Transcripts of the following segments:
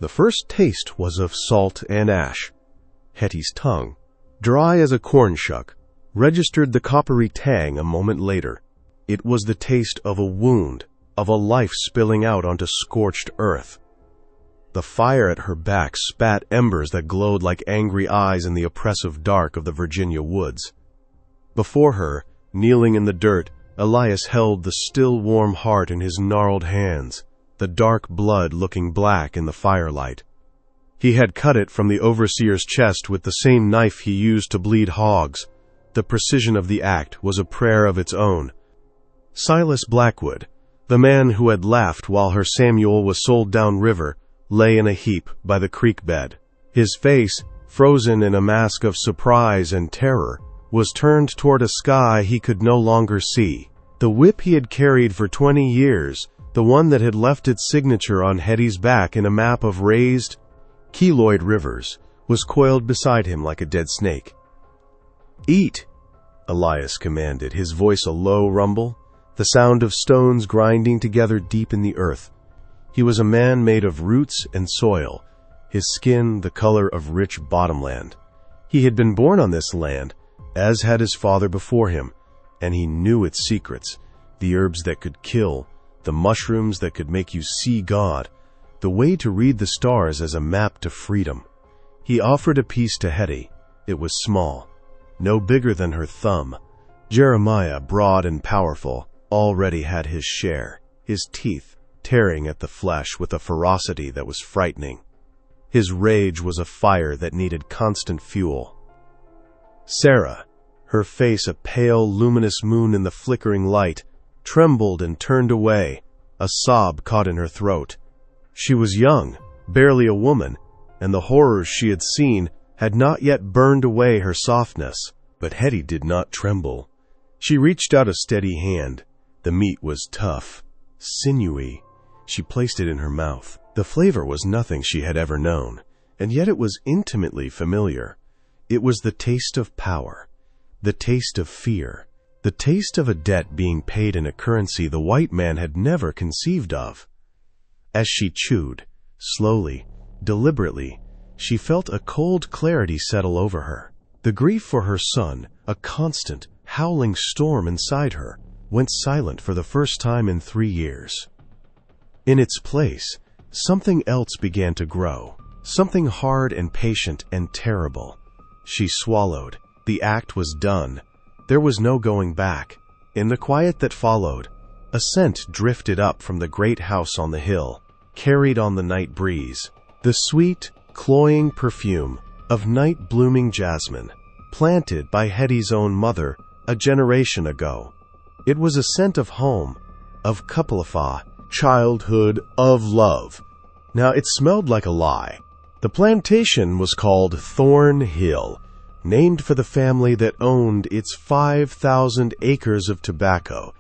The first taste was of salt and ash. Hetty's tongue, dry as a corn shuck, registered the coppery tang a moment later. It was the taste of a wound, of a life spilling out onto scorched earth. The fire at her back spat embers that glowed like angry eyes in the oppressive dark of the Virginia woods. Before her, kneeling in the dirt, Elias held the still warm heart in his gnarled hands, the dark blood looking black in the firelight. He had cut it from the overseer's chest with the same knife he used to bleed hogs. The precision of the act was a prayer of its own. Silas Blackwood, the man who had laughed while her Samuel was sold downriver, lay in a heap by the creek bed. His face, frozen in a mask of surprise and terror, was turned toward a sky he could no longer see. The whip he had carried for 20 years, the one that had left its signature on Hetty's back in a map of raised, keloid rivers, was coiled beside him like a dead snake. "Eat," Elias commanded, his voice a low rumble, the sound of stones grinding together deep in the earth. He was a man made of roots and soil, his skin the color of rich bottomland. He had been born on this land, as had his father before him, and he knew its secrets, the herbs that could kill, the mushrooms that could make you see God, the way to read the stars as a map to freedom. He offered a piece to Hetty. It was small, no bigger than her thumb. Jeremiah, broad and powerful, already had his share, his teeth tearing at the flesh with a ferocity that was frightening. His rage was a fire that needed constant fuel. Sarah, her face a pale, luminous moon in the flickering light, trembled and turned away, a sob caught in her throat. She was young, barely a woman, and the horrors she had seen had not yet burned away her softness. But Hetty did not tremble. She reached out a steady hand. The meat was tough, sinewy. She placed it in her mouth. The flavor was nothing she had ever known, and yet it was intimately familiar. It was the taste of power, the taste of fear, the taste of a debt being paid in a currency the white man had never conceived of. As she chewed, slowly, deliberately, she felt a cold clarity settle over her. The grief for her son, a constant, howling storm inside her, went silent for the first time in 3 years. In its place, something else began to grow, something hard and patient and terrible. She swallowed. The act was done. There was no going back. In the quiet that followed, a scent drifted up from the great house on the hill, carried on the night breeze. The sweet, cloying perfume of night-blooming jasmine, planted by Hetty's own mother a generation ago. It was a scent of home, of Appalachia, childhood, of love. Now it smelled like a lie. The plantation was called Thorn Hill, named for the family that owned its 5,000 acres of tobacco,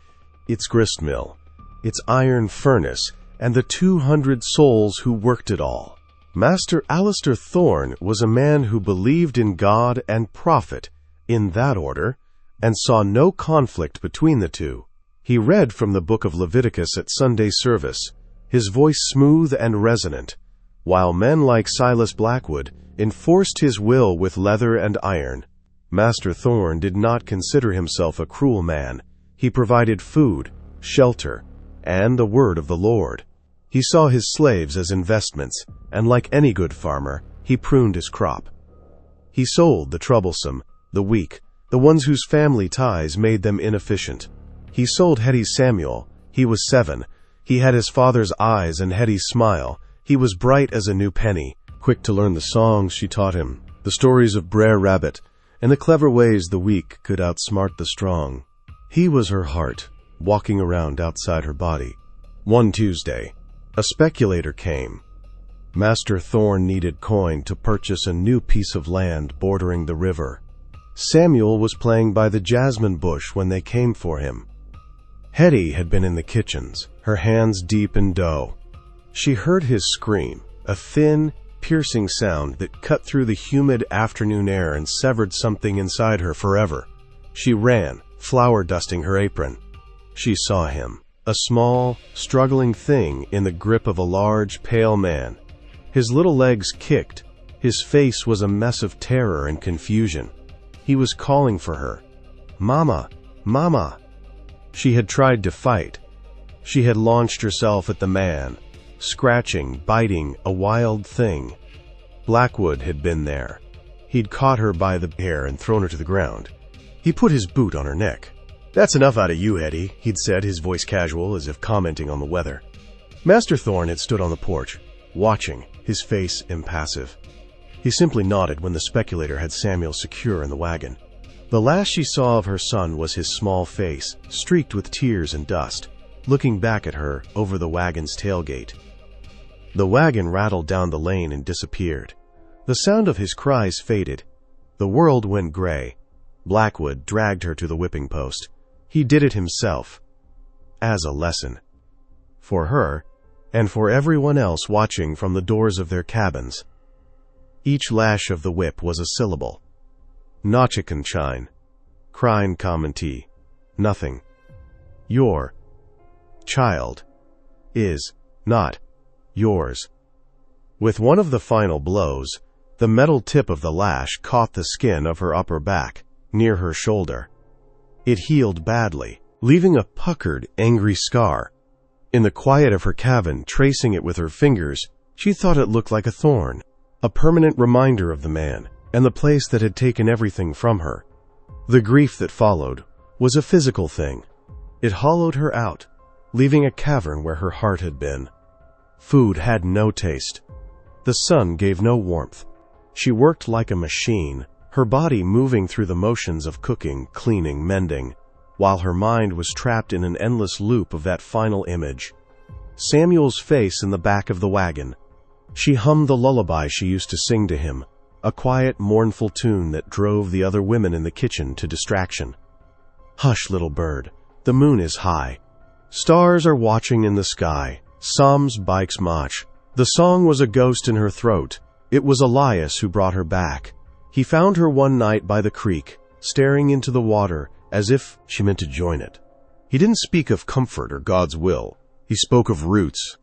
its grist mill, its iron furnace, and the 200 souls who worked it all. Master Alistair Thorne was a man who believed in God and prophet, in that order, and saw no conflict between the two. He read from the book of Leviticus at Sunday service, his voice smooth and resonant, while men like Silas Blackwood enforced his will with leather and iron. Master Thorne did not consider himself a cruel man. He provided food, shelter, and the word of the Lord. He saw his slaves as investments, and like any good farmer, he pruned his crop. He sold the troublesome, the weak, the ones whose family ties made them inefficient. He sold Hetty's Samuel. He was 7. He had his father's eyes and Hetty's smile. He was bright as a new penny, quick to learn the songs she taught him, the stories of Brer Rabbit, and the clever ways the weak could outsmart the strong. He was her heart, walking around outside her body. One Tuesday, a speculator came. Master Thorne needed coin to purchase a new piece of land bordering the river. Samuel was playing by the jasmine bush when they came for him. Hetty had been in the kitchens, her hands deep in dough. She heard his scream, a thin, piercing sound that cut through the humid afternoon air and severed something inside her forever. She ran, flour dusting her apron. She saw him, a small, struggling thing in the grip of a large, pale man. His little legs kicked. His face was a mess of terror and confusion. He was calling for her. "Mama! Mama!" She had tried to fight. She had launched herself at the man, scratching, biting, a wild thing. Blackwood had been there. He'd caught her by the hair and thrown her to the ground. He put his boot on her neck. "That's enough out of you, Hetty," he'd said, his voice casual, as if commenting on the weather. Master Thorne had stood on the porch, watching, his face impassive. He simply nodded when the speculator had Samuel secure in the wagon. The last she saw of her son was his small face, streaked with tears and dust, looking back at her over the wagon's tailgate. The wagon rattled down the lane and disappeared. The sound of his cries faded. The world went gray. Blackwood dragged her to the whipping post. He did it himself, as a lesson. For her, and for everyone else watching from the doors of their cabins. Each lash of the whip was a syllable. Nochikanchine, Krine Commenti, nothing. Your child is not yours. With one of the final blows, the metal tip of the lash caught the skin of her upper back, near her shoulder. It healed badly, leaving a puckered, angry scar. In the quiet of her cabin, tracing it with her fingers, she thought it looked like a thorn, a permanent reminder of the man, and the place that had taken everything from her. The grief that followed was a physical thing. It hollowed her out, leaving a cavern where her heart had been. Food had no taste. The sun gave no warmth. She worked like a machine, her body moving through the motions of cooking, cleaning, mending, while her mind was trapped in an endless loop of that final image. Samuel's face in the back of the wagon. She hummed the lullaby she used to sing to him, a quiet, mournful tune that drove the other women in the kitchen to distraction. "Hush, little bird, the moon is high. Stars are watching in the sky. Psalms bikes mach." The song was a ghost in her throat. It was Elias who brought her back. He found her one night by the creek, staring into the water as if she meant to join it. He didn't speak of comfort or God's will. He spoke of roots.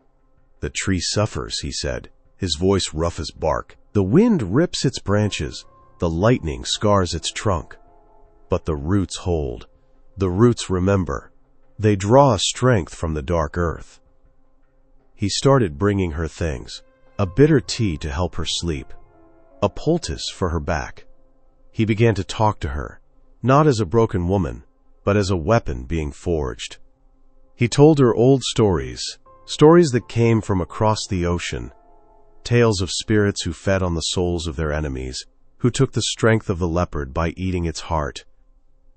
"The tree suffers," he said, his voice rough as bark. "The wind rips its branches, the lightning scars its trunk. But the roots hold. The roots remember. They draw strength from the dark earth." He started bringing her things, a bitter tea to help her sleep, a poultice for her back. He began to talk to her, not as a broken woman, but as a weapon being forged. He told her old stories, stories that came from across the ocean, tales of spirits who fed on the souls of their enemies, who took the strength of the leopard by eating its heart.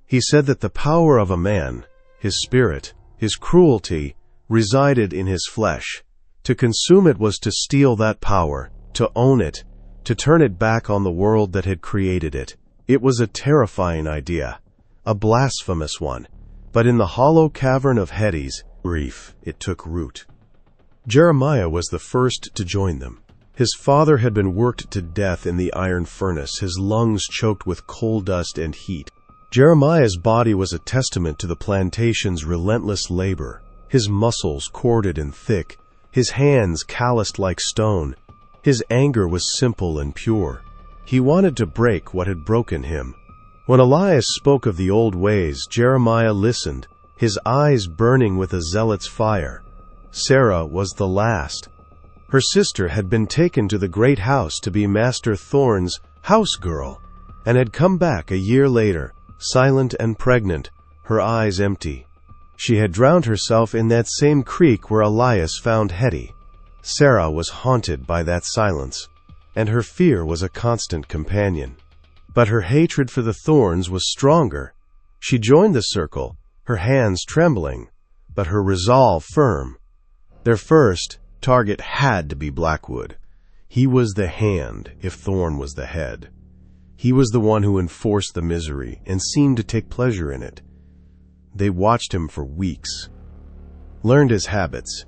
He said that the power of a man, his spirit, his cruelty, resided in his flesh. To consume it was to steal that power, to own it, to turn it back on the world that had created it. It was a terrifying idea, a blasphemous one, but in the hollow cavern of Hetty's grief, it took root. Jeremiah was the first to join them. His father had been worked to death in the iron furnace, his lungs choked with coal dust and heat. Jeremiah's body was a testament to the plantation's relentless labor, his muscles corded and thick, his hands calloused like stone. His anger was simple and pure. He wanted to break what had broken him. When Elias spoke of the old ways, Jeremiah listened, his eyes burning with a zealot's fire. Sarah was the last. Her sister had been taken to the great house to be Master Thorne's house girl, and had come back a year later, silent and pregnant, her eyes empty. She had drowned herself in that same creek where Elias found Hetty. Sarah was haunted by that silence, and her fear was a constant companion. But her hatred for the Thornes was stronger. She joined the circle, her hands trembling, but her resolve firm. Their first target had to be Blackwood. He was the hand if Thorne was the head. He was the one who enforced the misery and seemed to take pleasure in it. They watched him for weeks, learned his habits.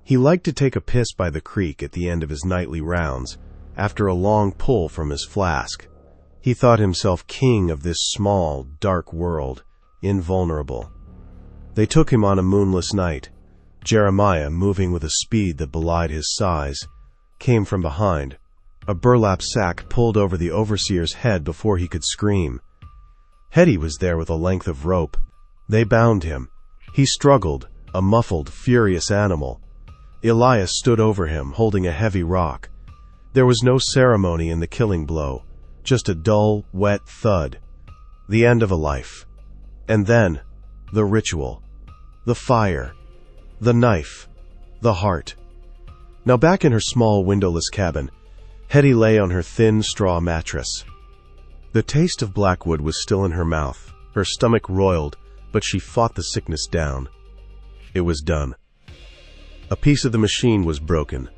He liked to take a piss by the creek at the end of his nightly rounds, after a long pull from his flask. He thought himself king of this small, dark world, invulnerable. They took him on a moonless night, Jeremiah moving with a speed that belied his size, came from behind. A burlap sack pulled over the overseer's head before he could scream. Hetty was there with a length of rope. They bound him. He struggled, a muffled, furious animal. Elias stood over him, holding a heavy rock. There was no ceremony in the killing blow, just a dull, wet thud. The end of a life. And then, the ritual. The fire. The knife. The heart. Now back in her small, windowless cabin, Hetty lay on her thin straw mattress. The taste of Blackwood was still in her mouth. Her stomach roiled, but she fought the sickness down. It was done. A piece of the machine was broken.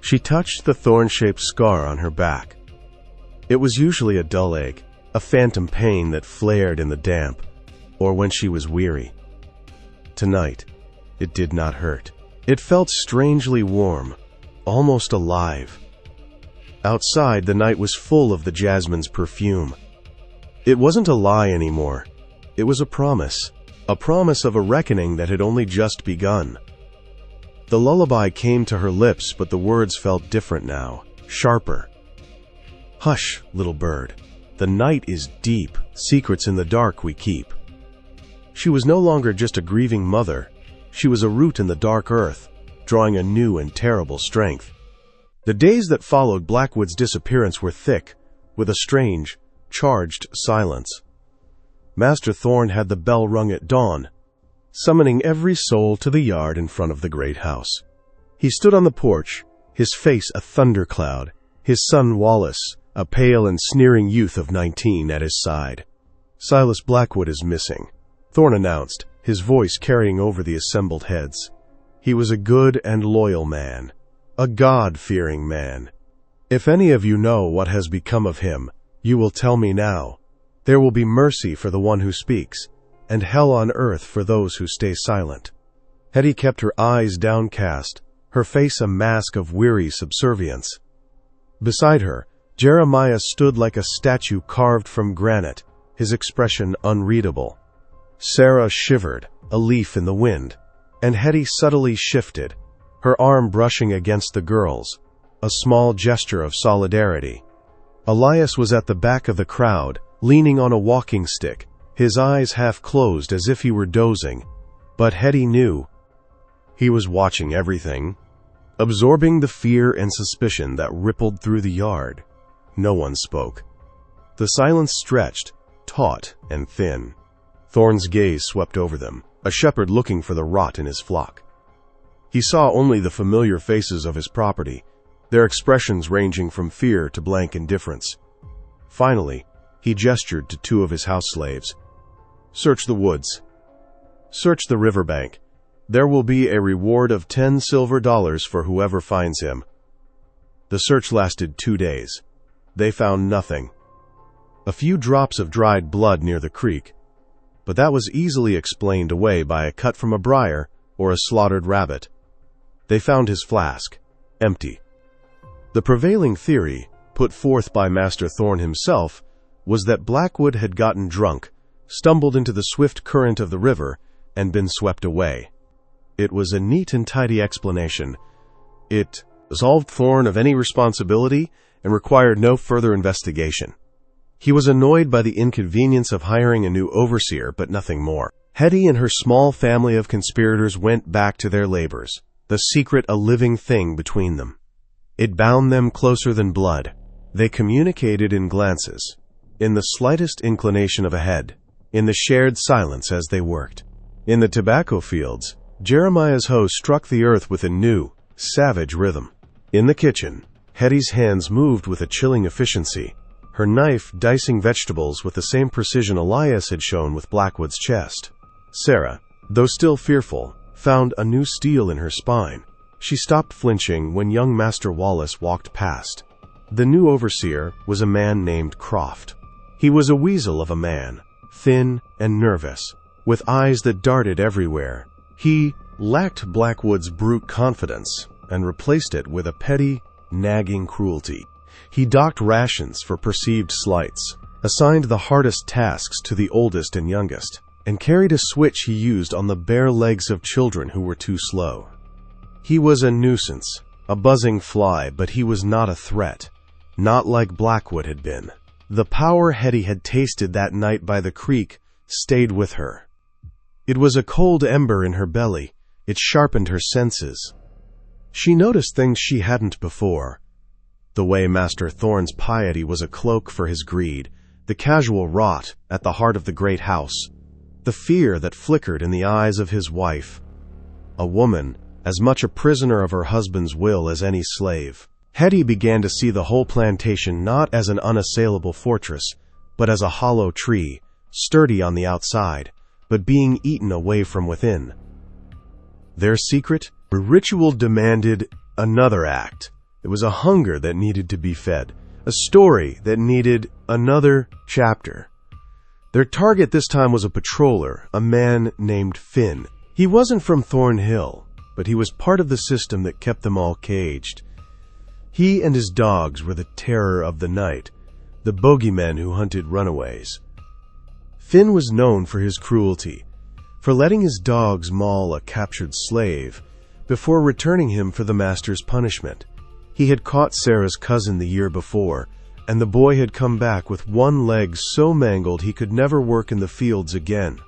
She touched the thorn-shaped scar on her back. It was usually a dull ache, a phantom pain that flared in the damp, or when she was weary. Tonight, it did not hurt. It felt strangely warm, almost alive. Outside, the night was full of the jasmine's perfume. It wasn't a lie anymore. It was a promise of a reckoning that had only just begun. The lullaby came to her lips, but the words felt different now, sharper. Hush, little bird. The night is deep, secrets in the dark we keep. She was no longer just a grieving mother. She was a root in the dark earth, drawing a new and terrible strength. The days that followed Blackwood's disappearance were thick, with a strange, charged silence. Master Thorne had the bell rung at dawn, summoning every soul to the yard in front of the great house. He stood on the porch, his face a thundercloud, his son Wallace, a pale and sneering youth of 19, at his side. "Silas Blackwood is missing," Thorne announced, his voice carrying over the assembled heads. He was a good and loyal man, a God-fearing man. "If any of you know what has become of him, you will tell me now. There will be mercy for the one who speaks, and hell on earth for those who stay silent." Hetty kept her eyes downcast, her face a mask of weary subservience. Beside her, Jeremiah stood like a statue carved from granite, his expression unreadable. Sarah shivered, a leaf in the wind, and Hetty subtly shifted, her arm brushing against the girl's, a small gesture of solidarity. Elias was at the back of the crowd, leaning on a walking stick, his eyes half closed as if he were dozing, but Hetty knew. He was watching everything, absorbing the fear and suspicion that rippled through the yard. No one spoke. The silence stretched, taut and thin. Thorne's gaze swept over them, a shepherd looking for the rot in his flock. He saw only the familiar faces of his property, their expressions ranging from fear to blank indifference. Finally, he gestured to two of his house slaves. "Search the woods. Search the riverbank. There will be a reward of 10 silver dollars for whoever finds him." The search lasted 2 days. They found nothing. A few drops of dried blood near the creek, but that was easily explained away by a cut from a briar or a slaughtered rabbit. They found his flask, empty. The prevailing theory, put forth by Master Thorne himself, was that Blackwood had gotten drunk, stumbled into the swift current of the river, and been swept away. It was a neat and tidy explanation. It absolved Thorne of any responsibility and required no further investigation. He was annoyed by the inconvenience of hiring a new overseer, but nothing more. Hetty and her small family of conspirators went back to their labors, the secret a living thing between them. It bound them closer than blood. They communicated in glances, in the slightest inclination of a head, in the shared silence as they worked. In the tobacco fields, Jeremiah's hoe struck the earth with a new, savage rhythm. In the kitchen, Hetty's hands moved with a chilling efficiency, her knife dicing vegetables with the same precision Elias had shown with Blackwood's chest. Sarah, though still fearful, found a new steel in her spine. She stopped flinching when young Master Wallace walked past. The new overseer was a man named Croft. He was a weasel of a man, thin and nervous, with eyes that darted everywhere. He lacked Blackwood's brute confidence and replaced it with a petty, nagging cruelty. He docked rations for perceived slights, assigned the hardest tasks to the oldest and youngest, and carried a switch he used on the bare legs of children who were too slow. He was a nuisance, a buzzing fly, but he was not a threat. Not like Blackwood had been. The power Hetty had tasted that night by the creek stayed with her. It was a cold ember in her belly. It sharpened her senses. She noticed things she hadn't before. The way Master Thorne's piety was a cloak for his greed, the casual rot at the heart of the great house, the fear that flickered in the eyes of his wife. A woman, as much a prisoner of her husband's will as any slave. Hetty began to see the whole plantation not as an unassailable fortress, but as a hollow tree, sturdy on the outside, but being eaten away from within. Their secret? The ritual demanded another act. It was a hunger that needed to be fed, a story that needed another chapter. Their target this time was a patroller, a man named Finn. He wasn't from Thornhill, but he was part of the system that kept them all caged. He and his dogs were the terror of the night, the bogeymen who hunted runaways. Finn was known for his cruelty, for letting his dogs maul a captured slave before returning him for the master's punishment. He had caught Sarah's cousin the year before, and the boy had come back with one leg so mangled he could never work in the fields again.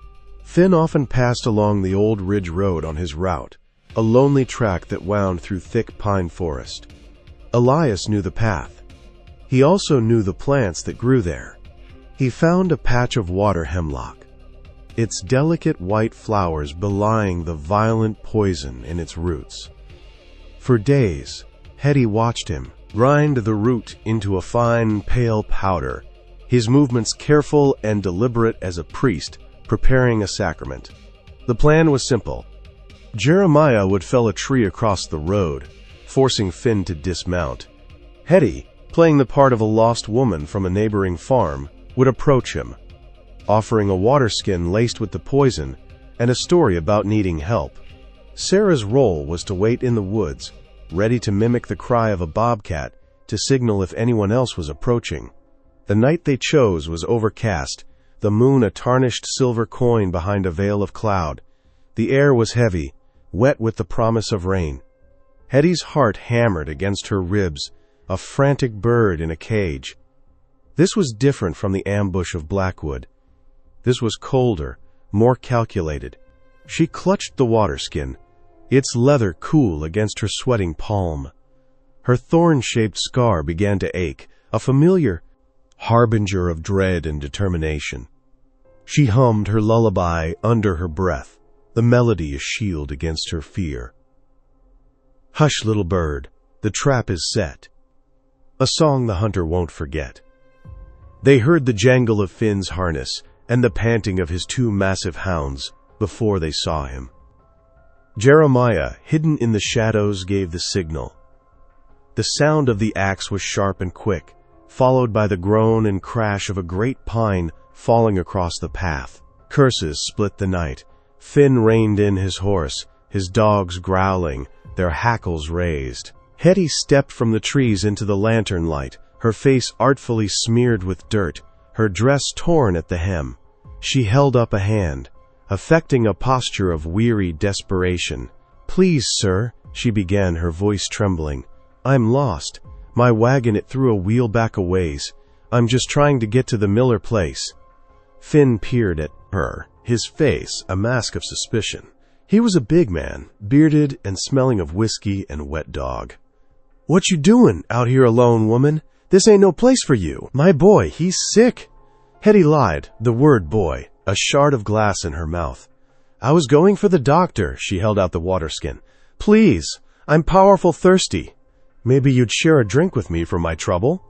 Finn often passed along the old ridge road on his route, a lonely track that wound through thick pine forest. Elias knew the path. He also knew the plants that grew there. He found a patch of water hemlock, its delicate white flowers belying the violent poison in its roots. For days, Hetty watched him grind the root into a fine, pale powder, his movements careful and deliberate as a priest preparing a sacrament. The plan was simple. Jeremiah would fell a tree across the road, forcing Finn to dismount. Hetty, playing the part of a lost woman from a neighboring farm, would approach him, offering a water skin laced with the poison and a story about needing help. Sarah's role was to wait in the woods, ready to mimic the cry of a bobcat to signal if anyone else was approaching. The night they chose was overcast, the moon a tarnished silver coin behind a veil of cloud. The air was heavy, wet with the promise of rain. Hetty's heart hammered against her ribs, a frantic bird in a cage. This was different from the ambush of Blackwood. This was colder, more calculated. She clutched the water skin, its leather cool against her sweating palm. Her thorn-shaped scar began to ache, a familiar harbinger of dread and determination. She hummed her lullaby under her breath, the melody a shield against her fear. Hush, little bird, the trap is set. A song the hunter won't forget. They heard the jangle of Finn's harness and the panting of his two massive hounds before they saw him. Jeremiah, hidden in the shadows, gave the signal. The sound of the axe was sharp and quick, followed by the groan and crash of a great pine falling across the path. Curses split the night. Finn reined in his horse, his dogs growling, their hackles raised. Hetty stepped from the trees into the lantern light, her face artfully smeared with dirt, her dress torn at the hem. She held up a hand, affecting a posture of weary desperation. "Please, sir," she began, her voice trembling. "I'm lost. My wagon it threw a wheel back a ways. I'm just trying to get to the Miller place." Finn peered at her, his face a mask of suspicion. He was a big man, bearded and smelling of whiskey and wet dog. "What you doing out here alone, woman? This ain't no place for you. My boy, he's sick." Hetty lied, the word boy, a shard of glass in her mouth. "I was going for the doctor." She held out the water skin. "Please, I'm powerful thirsty. Maybe you'd share a drink with me for my trouble?"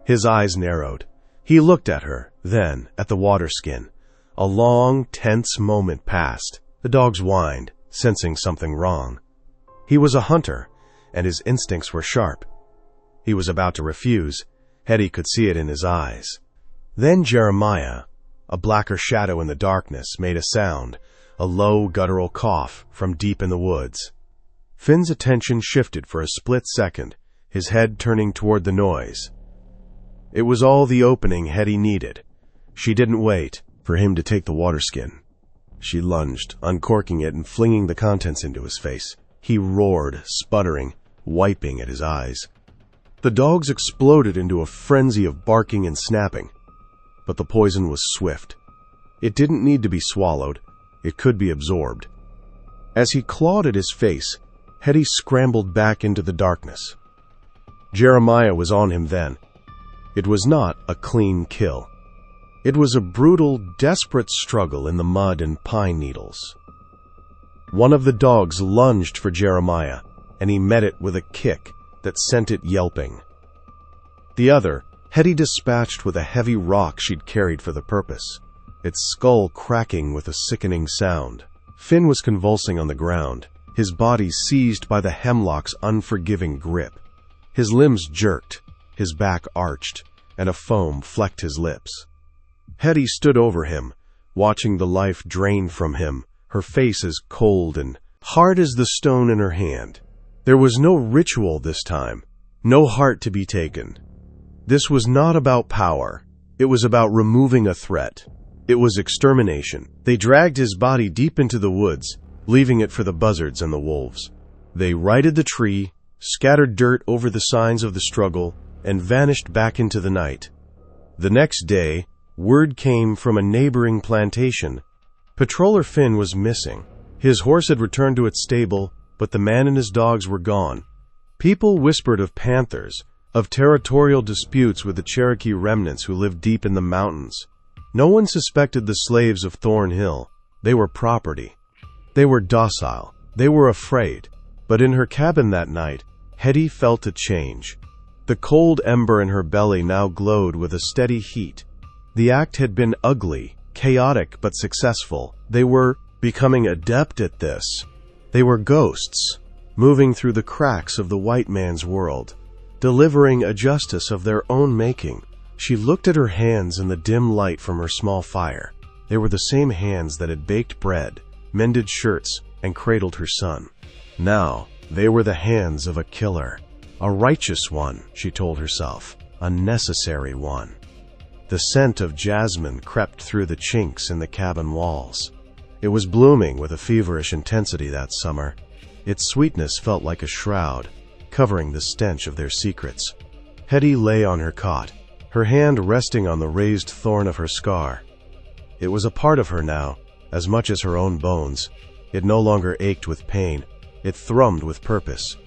His eyes narrowed. He looked at her, then at the water skin. A long, tense moment passed. The dogs whined, sensing something wrong. He was a hunter, and his instincts were sharp. He was about to refuse. Hetty could see it in his eyes. Then Jeremiah, a blacker shadow in the darkness, made a sound, a low, guttural cough from deep in the woods. Finn's attention shifted for a split second, his head turning toward the noise. It was all the opening Hetty needed. She didn't wait for him to take the water skin. She lunged, uncorking it and flinging the contents into his face. He roared, sputtering, wiping at his eyes. The dogs exploded into a frenzy of barking and snapping, but the poison was swift. It didn't need to be swallowed. It could be absorbed. As he clawed at his face, Hetty scrambled back into the darkness. Jeremiah was on him then. It was not a clean kill. It was a brutal, desperate struggle in the mud and pine needles. One of the dogs lunged for Jeremiah, and he met it with a kick that sent it yelping. The other, Hetty dispatched with a heavy rock she'd carried for the purpose, its skull cracking with a sickening sound. Finn was convulsing on the ground, his body seized by the hemlock's unforgiving grip. His limbs jerked, his back arched, and a foam flecked his lips. Hetty stood over him, watching the life drain from him, her face as cold and hard as the stone in her hand. There was no ritual this time, no heart to be taken. This was not about power. It was about removing a threat. It was extermination. They dragged his body deep into the woods, leaving it for the buzzards and the wolves. They righted the tree, scattered dirt over the signs of the struggle, and vanished back into the night. The next day, word came from a neighboring plantation. Patroller Finn was missing. His horse had returned to its stable, but the man and his dogs were gone. People whispered of panthers, of territorial disputes with the Cherokee remnants who lived deep in the mountains. No one suspected the slaves of Thornhill. They were property. They were docile. They were afraid. But in her cabin that night, Hetty felt a change. The cold ember in her belly now glowed with a steady heat. The act had been ugly, chaotic, but successful. They were becoming adept at this. They were ghosts, moving through the cracks of the white man's world, delivering a justice of their own making. She looked at her hands in the dim light from her small fire. They were the same hands that had baked bread, mended shirts, and cradled her son. Now, they were the hands of a killer. A righteous one, she told herself. A necessary one. The scent of jasmine crept through the chinks in the cabin walls. It was blooming with a feverish intensity that summer. Its sweetness felt like a shroud, covering the stench of their secrets. Hetty lay on her cot, her hand resting on the raised thorn of her scar. It was a part of her now, as much as her own bones. It no longer ached with pain. It thrummed with purpose.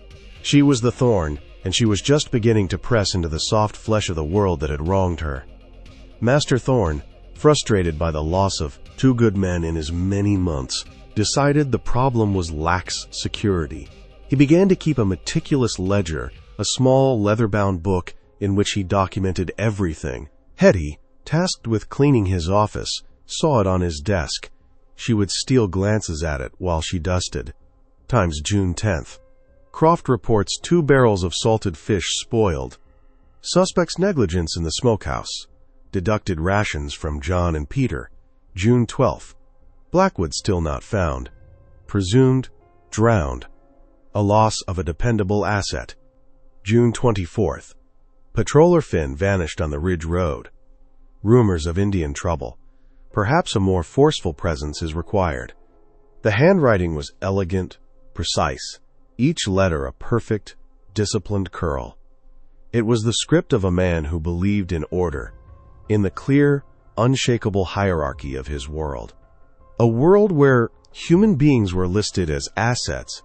She was the thorn, and she was just beginning to press into the soft flesh of the world that had wronged her. Master Thorn, frustrated by the loss of 2 good men in as many months, decided the problem was lax security. He began to keep a meticulous ledger, a small leather-bound book in which he documented everything. Hetty, tasked with cleaning his office, saw it on his desk. She would steal glances at it while she dusted. Times June 10th. Croft reports 2 barrels of salted fish spoiled. Suspect's negligence in the smokehouse. Deducted rations from John and Peter. June 12th. Blackwood still not found. Presumed drowned. A loss of a dependable asset. June 24th. Patroller Finn vanished on the Ridge Road. Rumors of Indian trouble. Perhaps a more forceful presence is required. The handwriting was elegant, precise, each letter a perfect, disciplined curl. It was the script of a man who believed in order, in the clear, unshakable hierarchy of his world. A world where human beings were listed as assets,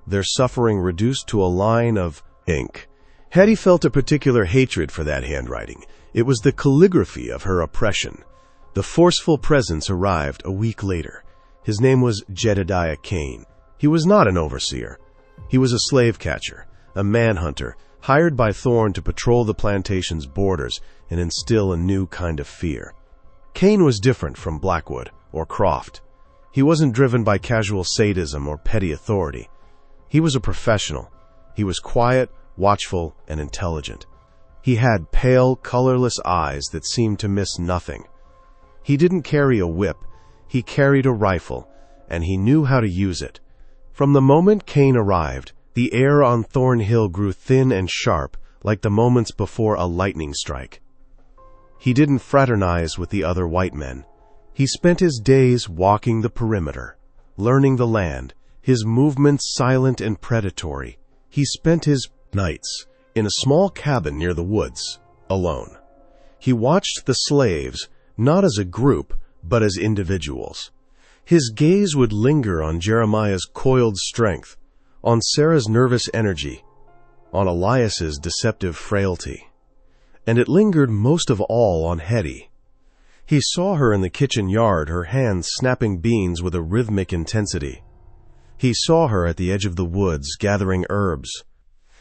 their suffering reduced to a line of ink. Hetty felt a particular hatred for that handwriting. It was the calligraphy of her oppression. The forceful presence arrived a week later. His name was Jedediah Kane. He was not an overseer. He was a slave catcher, a manhunter, hired by Thorne to patrol the plantation's borders and instill a new kind of fear. Kane was different from Blackwood or Croft. He wasn't driven by casual sadism or petty authority. He was a professional. He was quiet, watchful, and intelligent. He had pale, colorless eyes that seemed to miss nothing. He didn't carry a whip. He carried a rifle, and he knew how to use it. From the moment Kane arrived, the air on Thornhill grew thin and sharp, like the moments before a lightning strike. He didn't fraternize with the other white men. He spent his days walking the perimeter, learning the land, his movements silent and predatory, He spent his nights in a small cabin near the woods, alone. He watched the slaves, not as a group, but as individuals. His gaze would linger on Jeremiah's coiled strength, on Sarah's nervous energy, on Elias's deceptive frailty. And it lingered most of all on Hetty. He saw her in the kitchen yard, her hands snapping beans with a rhythmic intensity. He saw her at the edge of the woods, gathering herbs.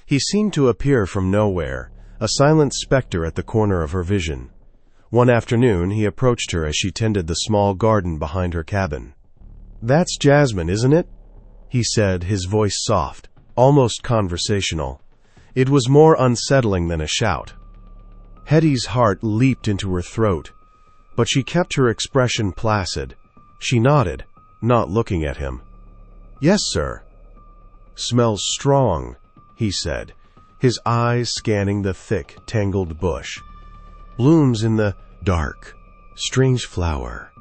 He seemed to appear from nowhere, a silent specter at the corner of her vision. One afternoon, he approached her as she tended the small garden behind her cabin. "That's Jasmine, isn't it?" he said, his voice soft, almost conversational. It was more unsettling than a shout. Hetty's heart leaped into her throat, but she kept her expression placid. She nodded, not looking at him. "Yes, sir." "Smells strong," he said, his eyes scanning the thick, tangled bush. "Blooms in the dark. Strange flower."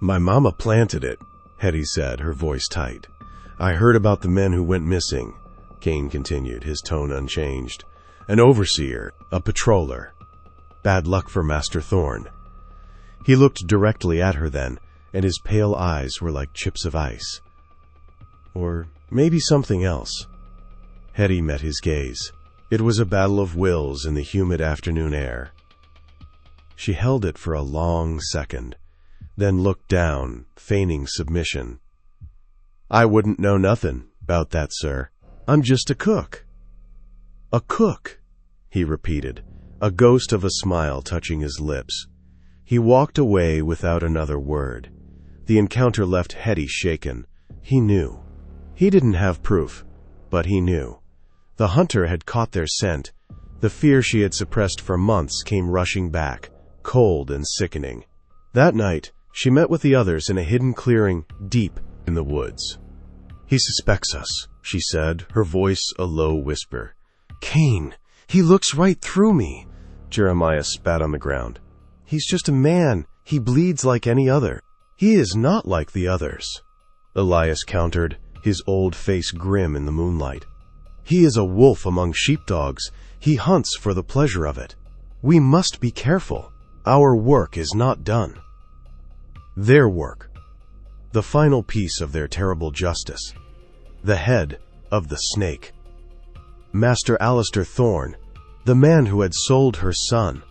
"My mama planted it," Hetty said, her voice tight. "I heard about the men who went missing," Cain continued, his tone unchanged. "An overseer, a patroller. Bad luck for Master Thorne." He looked directly at her then, and his pale eyes were like chips of ice. "Or maybe something else." Hetty met his gaze. It was a battle of wills in the humid afternoon air. She held it for a long second, then looked down, feigning submission. "I wouldn't know nothin' 'bout that, sir. I'm just a cook." "A cook," he repeated, a ghost of a smile touching his lips. He walked away without another word. The encounter left Hetty shaken. He knew. He didn't have proof, but he knew. The hunter had caught their scent. The fear she had suppressed for months came rushing back, cold and sickening. That night, she met with the others in a hidden clearing deep in the woods. "He suspects us," she said, her voice a low whisper. "Cain, he looks right through me." Jeremiah spat on the ground. "He's just a man. He bleeds like any other." "He is not like the others," Elias countered, his old face grim in the moonlight. "He is a wolf among sheepdogs. He hunts for the pleasure of it. We must be careful. Our work is not done." Their work. The final piece of their terrible justice. The head of the snake. Master Alistair Thorne, the man who had sold her son.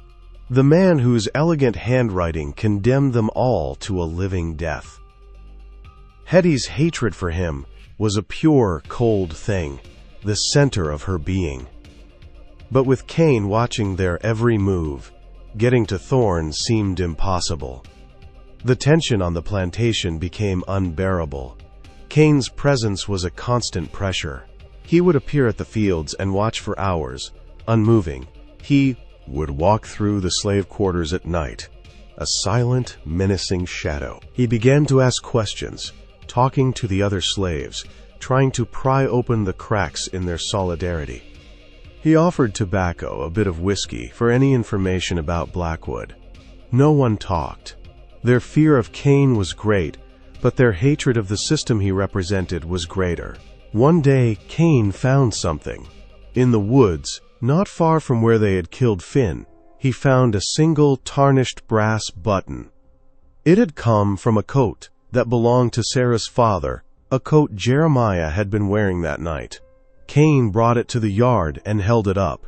The man whose elegant handwriting condemned them all to a living death. Hetty's hatred for him was a pure, cold thing, the center of her being. But with Cain watching their every move, getting to Thorne seemed impossible. The tension on the plantation became unbearable. Cain's presence was a constant pressure. He would appear at the fields and watch for hours, unmoving. He would walk through the slave quarters at night, a silent, menacing shadow. He began to ask questions, talking to the other slaves, trying to pry open the cracks in their solidarity. He offered tobacco, a bit of whiskey, for any information about Blackwood. No one talked. Their fear of Cain was great, but their hatred of the system he represented was greater. One day, Cain found something. In the woods, not far from where they had killed Finn, he found a single tarnished brass button. It had come from a coat that belonged to Sarah's father, a coat Jeremiah had been wearing that night. Cain brought it to the yard and held it up.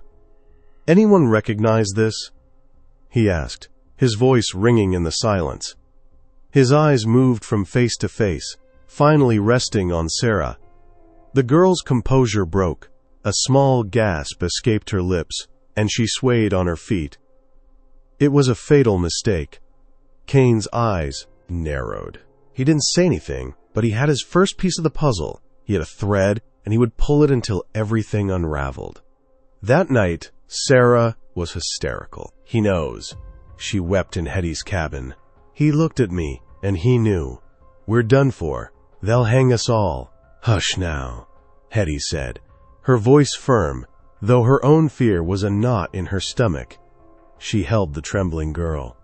"Anyone recognize this?" he asked, his voice ringing in the silence. His eyes moved from face to face, finally resting on Sarah. The girl's composure broke. A small gasp escaped her lips, and she swayed on her feet. It was a fatal mistake. Cain's eyes narrowed. He didn't say anything, but he had his first piece of the puzzle. He had a thread, and he would pull it until everything unraveled. That night, Sarah was hysterical. "He knows." She wept in Hetty's cabin. "He looked at me, and he knew. We're done for. They'll hang us all." "Hush now," Hetty said, her voice firm, though her own fear was a knot in her stomach. She held the trembling girl.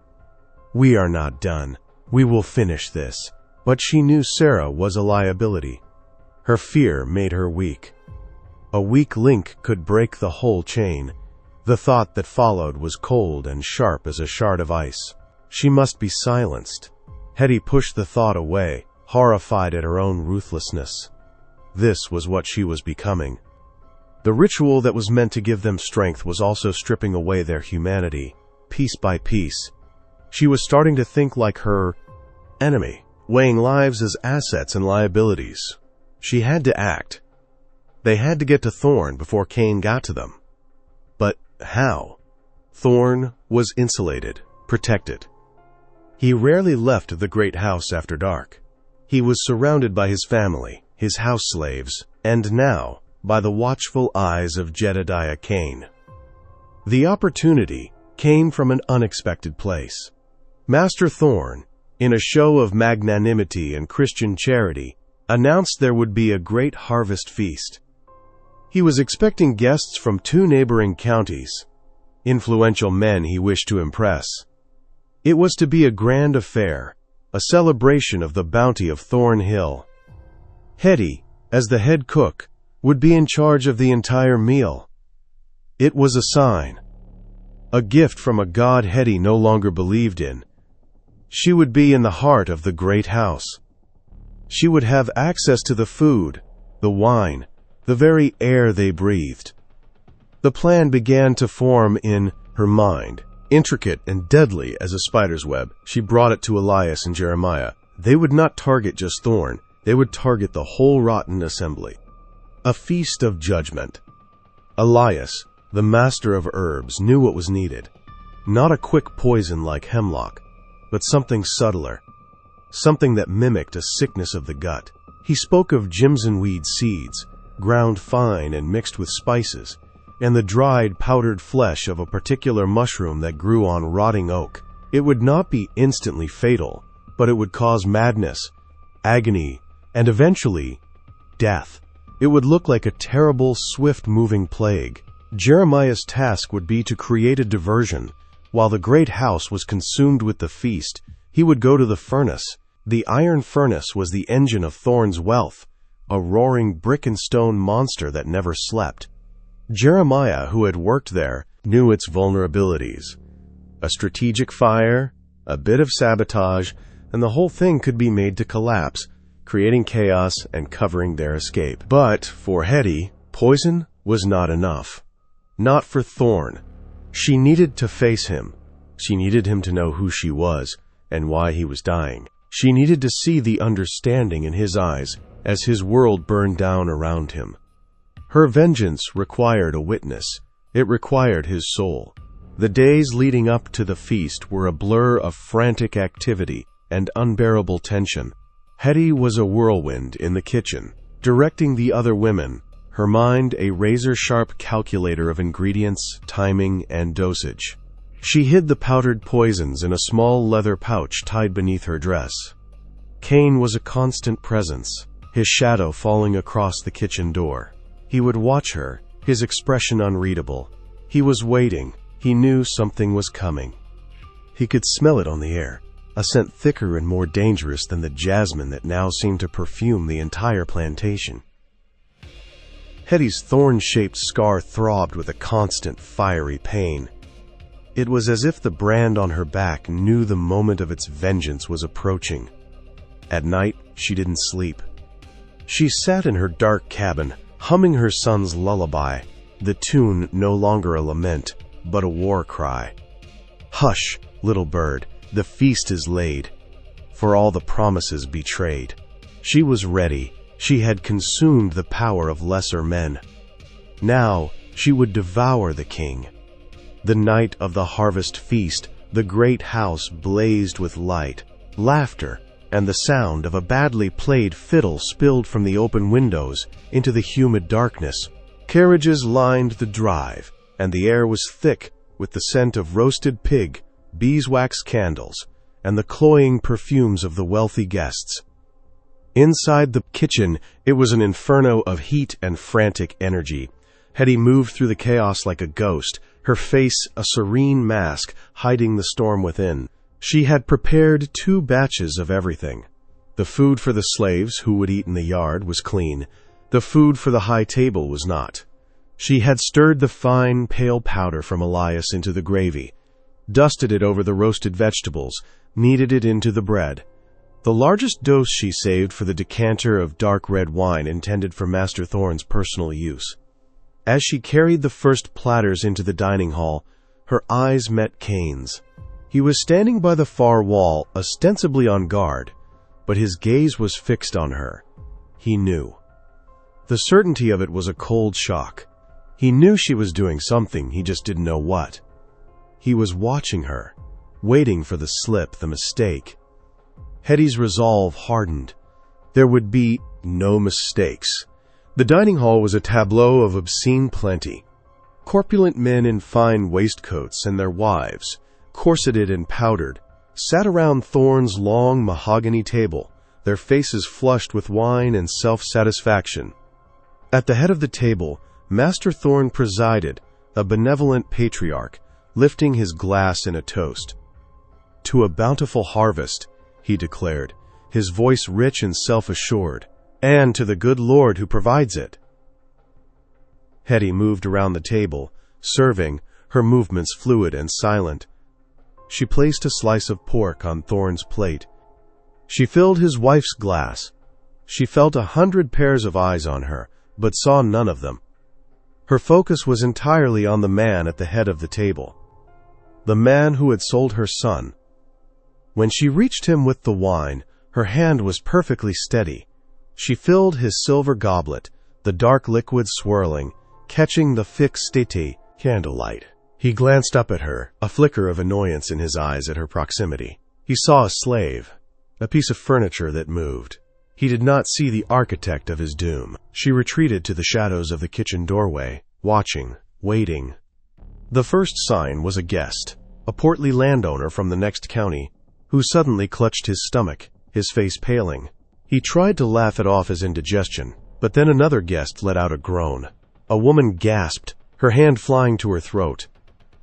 "We are not done. We will finish this." But she knew Sarah was a liability. Her fear made her weak. A weak link could break the whole chain. The thought that followed was cold and sharp as a shard of ice. She must be silenced. Hetty pushed the thought away, horrified at her own ruthlessness. This was what she was becoming. The ritual that was meant to give them strength was also stripping away their humanity, piece by piece. She was starting to think like her enemy, weighing lives as assets and liabilities. She had to act. They had to get to Thorn before Cain got to them. But how? Thorn was insulated, protected. He rarely left the great house after dark. He was surrounded by his family, his house slaves, and now by the watchful eyes of Jedediah Cain. The opportunity came from an unexpected place. Master Thorn, in a show of magnanimity and Christian charity, announced there would be a great harvest feast. He was expecting guests from 2 neighboring counties, influential men he wished to impress. It was to be a grand affair, a celebration of the bounty of Thorn Hill. Hetty, as the head cook, would be in charge of the entire meal. It was a sign, a gift from a god Hetty no longer believed in. She would be in the heart of the great house. She would have access to the food, the wine, the very air they breathed. The plan began to form in her mind. Intricate and deadly as a spider's web, she brought it to Elias and Jeremiah. They would not target just Thorn, they would target the whole rotten assembly. A feast of judgment. Elias, the master of herbs, knew what was needed. Not a quick poison like hemlock, but something subtler, something that mimicked a sickness of the gut. He spoke of jimsonweed seeds, ground fine and mixed with spices, and the dried, powdered flesh of a particular mushroom that grew on rotting oak. It would not be instantly fatal, but it would cause madness, agony, and eventually, death. It would look like a terrible, swift-moving plague. Jeremiah's task would be to create a diversion. While the great house was consumed with the feast, he would go to the furnace. The iron furnace was the engine of Thorn's wealth, a roaring brick and stone monster that never slept. Jeremiah, who had worked there, knew its vulnerabilities. A strategic fire, a bit of sabotage, and the whole thing could be made to collapse, creating chaos and covering their escape. But for Hetty, poison was not enough. Not for Thorn. She needed to face him. She needed him to know who she was and why he was dying. She needed to see the understanding in his eyes as his world burned down around him. Her vengeance required a witness. It required his soul. The days leading up to the feast were a blur of frantic activity and unbearable tension. Hetty was a whirlwind in the kitchen, directing the other women, her mind a razor-sharp calculator of ingredients, timing, and dosage. She hid the powdered poisons in a small leather pouch tied beneath her dress. Cain was a constant presence, his shadow falling across the kitchen door. He would watch her, his expression unreadable. He was waiting. He knew something was coming. He could smell it on the air, a scent thicker and more dangerous than the jasmine that now seemed to perfume the entire plantation. Hetty's thorn-shaped scar throbbed with a constant, fiery pain. It was as if the brand on her back knew the moment of its vengeance was approaching. At night, she didn't sleep. She sat in her dark cabin, humming her son's lullaby, the tune no longer a lament, but a war cry. Hush, little bird, the feast is laid, for all the promises betrayed. She was ready. She had consumed the power of lesser men. Now she would devour the king. The night of the harvest feast, the great house blazed with light, laughter, and the sound of a badly played fiddle spilled from the open windows into the humid darkness. Carriages lined the drive, and the air was thick with the scent of roasted pig, beeswax candles, and the cloying perfumes of the wealthy guests. Inside the kitchen, it was an inferno of heat and frantic energy. Hetty moved through the chaos like a ghost, her face a serene mask hiding the storm within. She had prepared 2 batches of everything. The food for the slaves who would eat in the yard was clean. The food for the high table was not. She had stirred the fine, pale powder from Elias into the gravy, dusted it over the roasted vegetables, kneaded it into the bread. The largest dose she saved for the decanter of dark red wine intended for Master Thorne's personal use. As she carried the first platters into the dining hall, her eyes met Kane's. He was standing by the far wall, ostensibly on guard, but his gaze was fixed on her. He knew. The certainty of it was a cold shock. He knew she was doing something, he just didn't know what. He was watching her, waiting for the slip, the mistake. Hetty's resolve hardened. There would be no mistakes. The dining hall was a tableau of obscene plenty. Corpulent men in fine waistcoats and their wives, corseted and powdered, sat around Thorne's long mahogany table, their faces flushed with wine and self-satisfaction. At the head of the table, Master Thorne presided, a benevolent patriarch, lifting his glass in a toast. "To a bountiful harvest," he declared, his voice rich and self-assured, "and to the good Lord who provides it." Hetty moved around the table, serving, her movements fluid and silent. She placed a slice of pork on Thorne's plate. She filled his wife's glass. She felt 100 pairs of eyes on her, but saw none of them. Her focus was entirely on the man at the head of the table. The man who had sold her son. When she reached him with the wine, her hand was perfectly steady. She filled his silver goblet, the dark liquid swirling, catching the fixed candlelight. He glanced up at her, a flicker of annoyance in his eyes at her proximity. He saw a slave, a piece of furniture that moved. He did not see the architect of his doom. She retreated to the shadows of the kitchen doorway, watching, waiting. The first sign was a guest, a portly landowner from the next county, who suddenly clutched his stomach, his face paling. He tried to laugh it off as indigestion, but then another guest let out a groan. A woman gasped, her hand flying to her throat.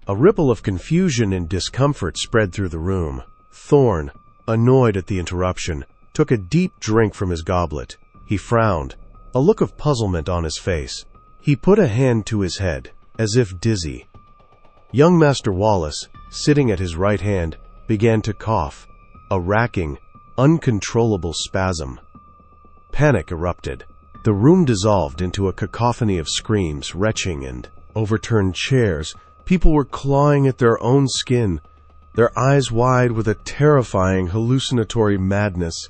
A ripple of confusion and discomfort spread through the room. Thorne, annoyed at the interruption, took a deep drink from his goblet. He frowned, a look of puzzlement on his face. He put a hand to his head, as if dizzy. Young Master Wallace, sitting at his right hand, began to cough, a racking, uncontrollable spasm. Panic erupted. The room dissolved into a cacophony of screams, retching, and overturned chairs. People were clawing at their own skin, their eyes wide with a terrifying hallucinatory madness.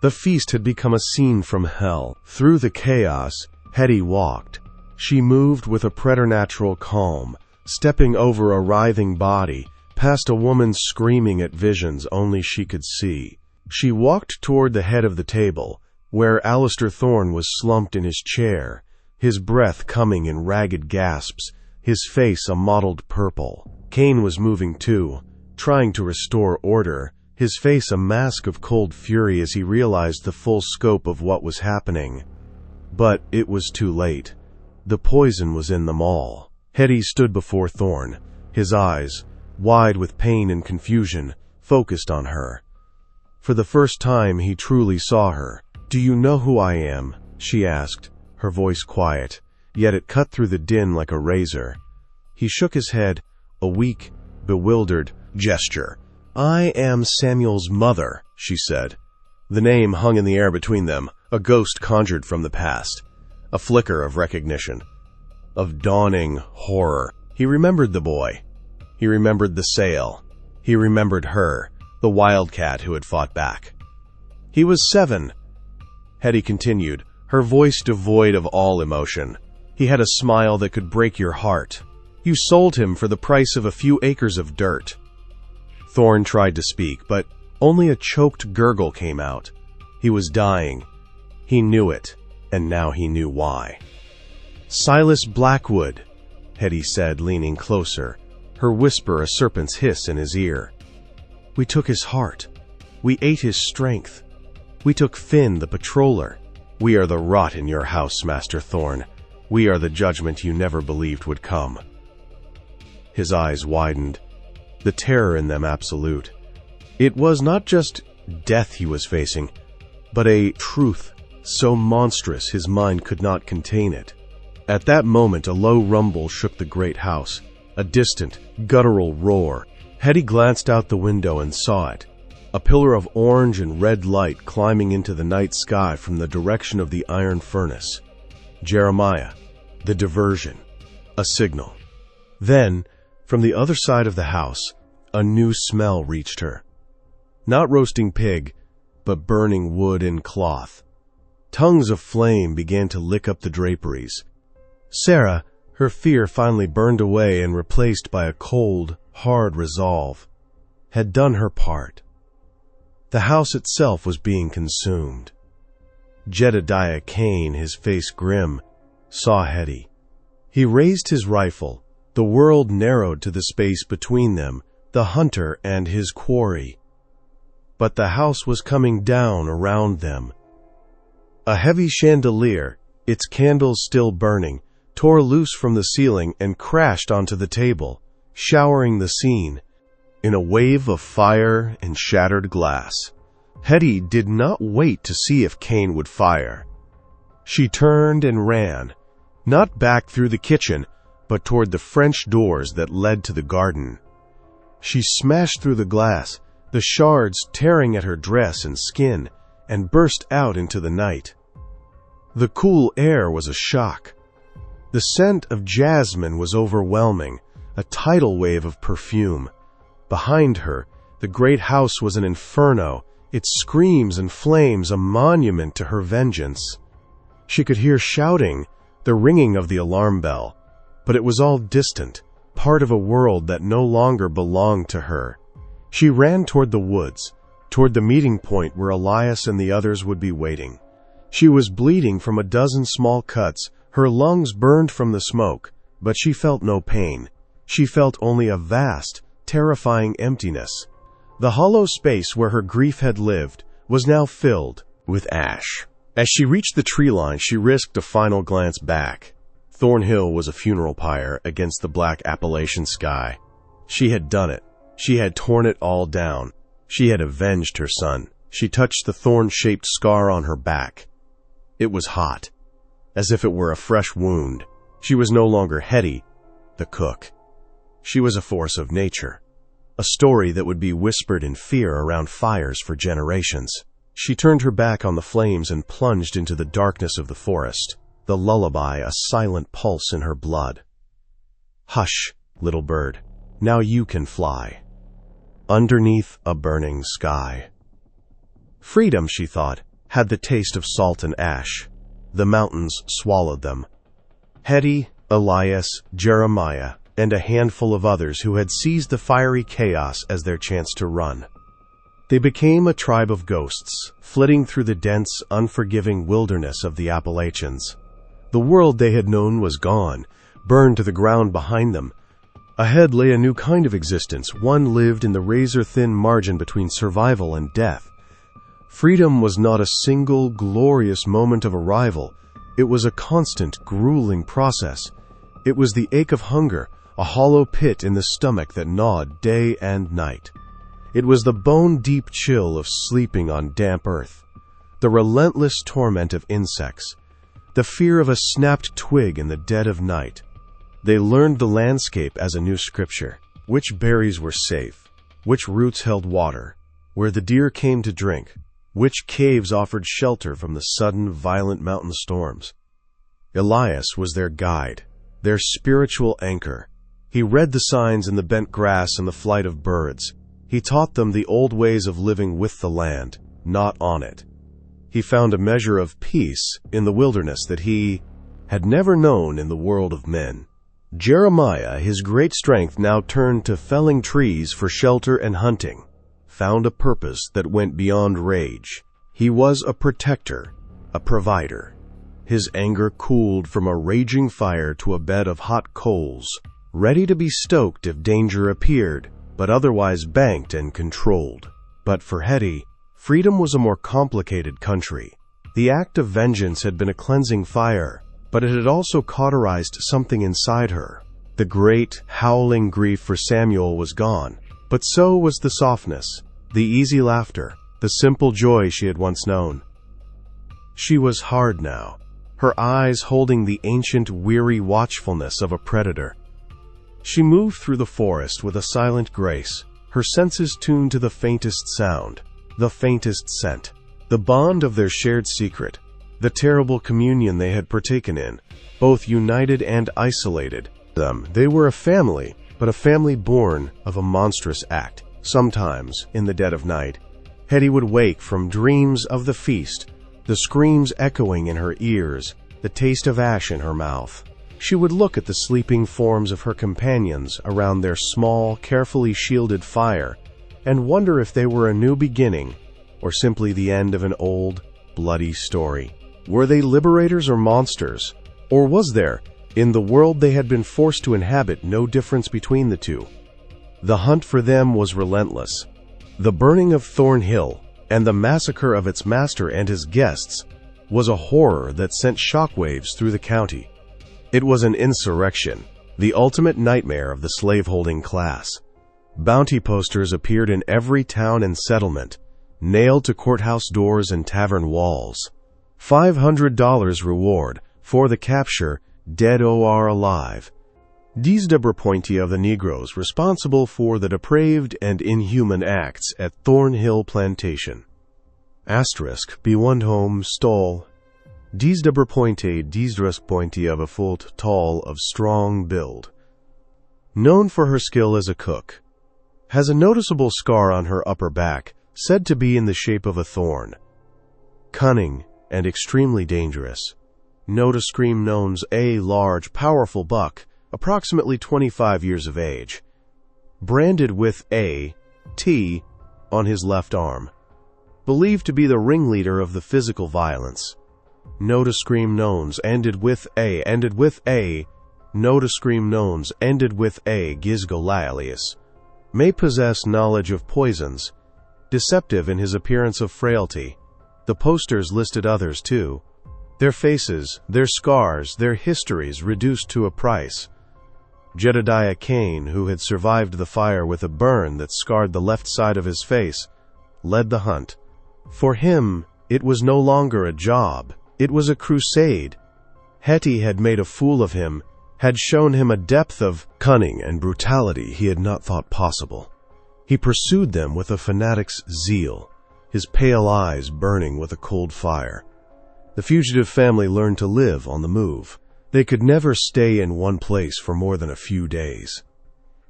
The feast had become a scene from hell. Through the chaos, Hetty walked. She moved with a preternatural calm, stepping over a writhing body, past a woman screaming at visions only she could see. She walked toward the head of the table, where Alistair Thorne was slumped in his chair, his breath coming in ragged gasps, his face a mottled purple. Kane was moving too, trying to restore order, his face a mask of cold fury as he realized the full scope of what was happening. But it was too late. The poison was in them all. Hetty stood before Thorne, his eyes, wide with pain and confusion, focused on her. For the first time he truly saw her. "Do you know who I am?" she asked, her voice quiet, yet it cut through the din like a razor. He shook his head, a weak, bewildered gesture. "I am Samuel's mother," she said. The name hung in the air between them, a ghost conjured from the past, a flicker of recognition, of dawning horror. He remembered the boy. He remembered the sale. He remembered her, the wildcat who had fought back. "He was 7, Hetty continued, her voice devoid of all emotion. "He had a smile that could break your heart. You sold him for the price of a few acres of dirt." Thorne tried to speak, but only a choked gurgle came out. He was dying. He knew it, and now he knew why. "Silas Blackwood," Hetty said, leaning closer, her whisper a serpent's hiss in his ear. "We took his heart. We ate his strength. We took Finn, the patroller. We are the rot in your house, Master Thorne. We are the judgment you never believed would come." His eyes widened, the terror in them absolute. It was not just death he was facing, but a truth so monstrous his mind could not contain it. At that moment, a low rumble shook the great house, a distant, guttural roar. Hetty glanced out the window and saw it, a pillar of orange and red light climbing into the night sky from the direction of the iron furnace. Jeremiah, the diversion, a signal. Then, from the other side of the house, a new smell reached her. Not roasting pig, but burning wood and cloth. Tongues of flame began to lick up the draperies. Sarah, her fear finally burned away and replaced by a cold, hard resolve, had done her part. The house itself was being consumed. Jedediah Kane, his face grim, saw Hetty. He raised his rifle. The world narrowed to the space between them, the hunter and his quarry. But the house was coming down around them. A heavy chandelier, its candles still burning, tore loose from the ceiling and crashed onto the table, showering the scene in a wave of fire and shattered glass. Hetty did not wait to see if Kane would fire. She turned and ran, not back through the kitchen, but toward the French doors that led to the garden. She smashed through the glass, the shards tearing at her dress and skin, and burst out into the night. The cool air was a shock. The scent of jasmine was overwhelming, a tidal wave of perfume. Behind her, the great house was an inferno, its screams and flames a monument to her vengeance. She could hear shouting, the ringing of the alarm bell, but it was all distant, part of a world that no longer belonged to her. She ran toward the woods, toward the meeting point where Elias and the others would be waiting. She was bleeding from a dozen small cuts, her lungs burned from the smoke, but she felt no pain. She felt only a vast, terrifying emptiness. The hollow space where her grief had lived was now filled with ash. As she reached the tree line, she risked a final glance back. Thornhill was a funeral pyre against the black Appalachian sky. She had done it. She had torn it all down. She had avenged her son. She touched the thorn-shaped scar on her back. It was hot, as if it were a fresh wound. She was no longer Hetty, the cook. She was a force of nature, a story that would be whispered in fear around fires for generations. She turned her back on the flames and plunged into the darkness of the forest, the lullaby a silent pulse in her blood. Hush, little bird, now you can fly. Underneath a burning sky. Freedom, she thought, had the taste of salt and ash. The mountains swallowed them. Hetty, Elias, Jeremiah, and a handful of others who had seized the fiery chaos as their chance to run. They became a tribe of ghosts, flitting through the dense, unforgiving wilderness of the Appalachians. The world they had known was gone, burned to the ground behind them. Ahead lay a new kind of existence, one lived in the razor-thin margin between survival and death. Freedom was not a single, glorious moment of arrival. It was a constant, grueling process. It was the ache of hunger, a hollow pit in the stomach that gnawed day and night. It was the bone-deep chill of sleeping on damp earth, the relentless torment of insects, the fear of a snapped twig in the dead of night. They learned the landscape as a new scripture, which berries were safe, which roots held water, where the deer came to drink, which caves offered shelter from the sudden, violent mountain storms. Elias was their guide, their spiritual anchor. He read the signs in the bent grass and the flight of birds. He taught them the old ways of living with the land, not on it. He found a measure of peace in the wilderness that he had never known in the world of men. Jeremiah, his great strength now turned to felling trees for shelter and hunting, found a purpose that went beyond rage. He was a protector, a provider. His anger cooled from a raging fire to a bed of hot coals, ready to be stoked if danger appeared, but otherwise banked and controlled. But for Hetty, freedom was a more complicated country. The act of vengeance had been a cleansing fire, but it had also cauterized something inside her. The great, howling grief for Samuel was gone, but so was the softness, the easy laughter, the simple joy she had once known. She was hard now. her eyes holding the ancient, weary watchfulness of a predator. She moved through the forest with a silent grace, her senses tuned to the faintest sound, the faintest scent. The bond of their shared secret, the terrible communion they had partaken in, both united and isolated them. They were a family, but a family born of a monstrous act. Sometimes, in the dead of night, Hetty would wake from dreams of the feast, the screams echoing in her ears, the taste of ash in her mouth. She would look at the sleeping forms of her companions around their small, carefully shielded fire, and wonder if they were a new beginning, or simply the end of an old, bloody story. Were they liberators or monsters? Or was there, in the world they had been forced to inhabit, no difference between the two? The hunt for them was relentless. The burning of Thornhill, and the massacre of its master and his guests, was a horror that sent shockwaves through the county. It was an insurrection, the ultimate nightmare of the slaveholding class. Bounty posters appeared in every town and settlement, nailed to courthouse doors and tavern walls. $500 reward for the capture, dead or alive. Discretion of the Negroes responsible for the depraved and inhuman acts at Thornhill Plantation. Asterisk, bewund home, stall. Discretion of a foot tall of strong build. Known for her skill as a cook. Has a noticeable scar on her upper back, said to be in the shape of a thorn. Cunning and extremely dangerous. Discretion knows a large, powerful buck, approximately 25 years of age. Branded with a T on his left arm. Believed to be the ringleader of the physical violence. Discretion knows ended with a. Discretion knows ended with a Gizgolialius. May possess knowledge of poisons. Deceptive in his appearance of frailty. The posters listed others too. Their faces, their scars, their histories reduced to a price. Jedediah Kane, who had survived the fire with a burn that scarred the left side of his face, led the hunt. For him, it was no longer a job. It was a crusade. Hetty had made a fool of him, had shown him a depth of cunning and brutality he had not thought possible. He pursued them with a fanatic's zeal, his pale eyes burning with a cold fire. The fugitive family learned to live on the move. They could never stay in one place for more than a few days.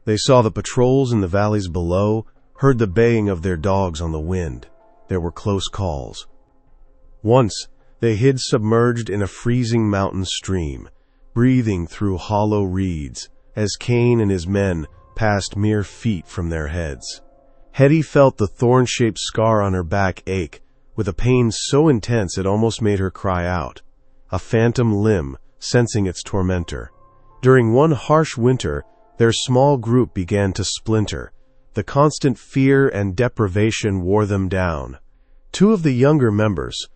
They saw the patrols in the valleys below, heard the baying of their dogs on the wind. There were close calls. Once, they hid submerged in a freezing mountain stream, breathing through hollow reeds, as Kane and his men passed mere feet from their heads. Hetty felt the thorn-shaped scar on her back ache, with a pain so intense it almost made her cry out. A phantom limb, sensing its tormentor. During one harsh winter, their small group began to splinter. The constant fear and deprivation wore them down. Two of the younger members,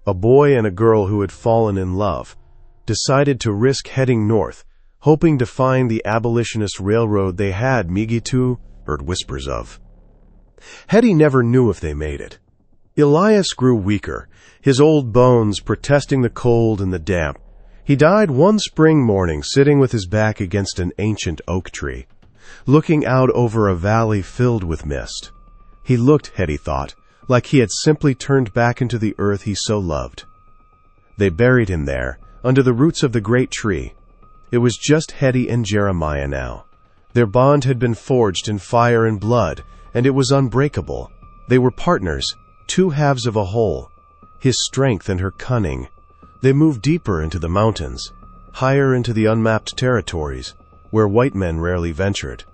a boy and a girl who had fallen in love, decided to risk heading north, hoping to find the abolitionist railroad they had heard whispers of. Hetty never knew if they made it. Elias grew weaker, his old bones protesting the cold and the damp. He died one spring morning sitting with his back against an ancient oak tree, looking out over a valley filled with mist. He looked, Hetty thought, like he had simply turned back into the earth he so loved. They buried him there, under the roots of the great tree. It was just Hetty and Jeremiah now. Their bond had been forged in fire and blood, and it was unbreakable. They were partners, two halves of a whole, his strength and her cunning. They moved deeper into the mountains, higher into the unmapped territories, where white men rarely ventured.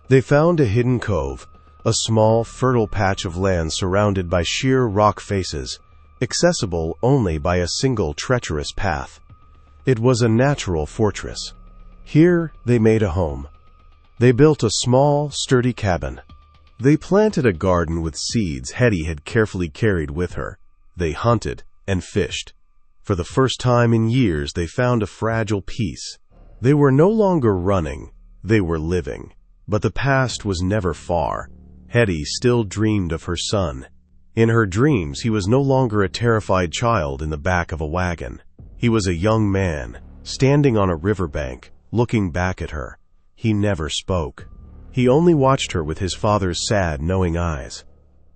They found a hidden cove, a small, fertile patch of land surrounded by sheer rock faces, accessible only by a single treacherous path. It was a natural fortress. Here they made a home. They built a small, sturdy cabin. They planted a garden with seeds Hetty had carefully carried with her. They hunted and fished. For the first time in years, they found a fragile peace. They were no longer running, they were living. But the past was never far. Hetty still dreamed of her son. In her dreams, he was no longer a terrified child in the back of a wagon. He was a young man, standing on a riverbank, looking back at her. He never spoke. He only watched her with his father's sad, knowing eyes.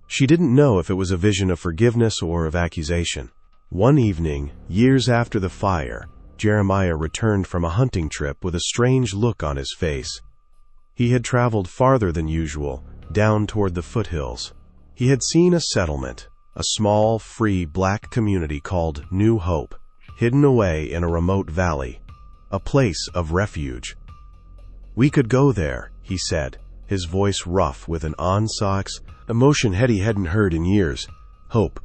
She didn't know if it was a vision of forgiveness or of accusation. One evening, years after the fire, Jeremiah returned from a hunting trip with a strange look on his face. He had traveled farther than usual, down toward the foothills. He had seen a settlement, a small, free black community called New Hope, hidden away in a remote valley, a place of refuge. "We could go there," he said, his voice rough with an awe-inspiring emotion Hetty hadn't heard in years. "Hope.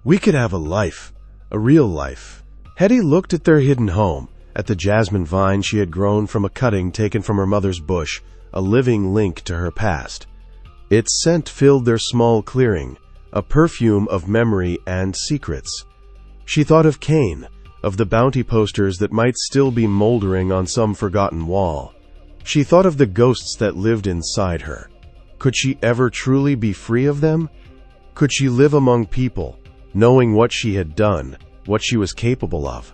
We could have a life, a real life." Hetty looked at their hidden home, at the jasmine vine she had grown from a cutting taken from her mother's bush, a living link to her past. Its scent filled their small clearing, a perfume of memory and secrets. She thought of Cain, of the bounty posters that might still be moldering on some forgotten wall. She thought of the ghosts that lived inside her. Could she ever truly be free of them? Could she live among people, knowing what she had done, what she was capable of?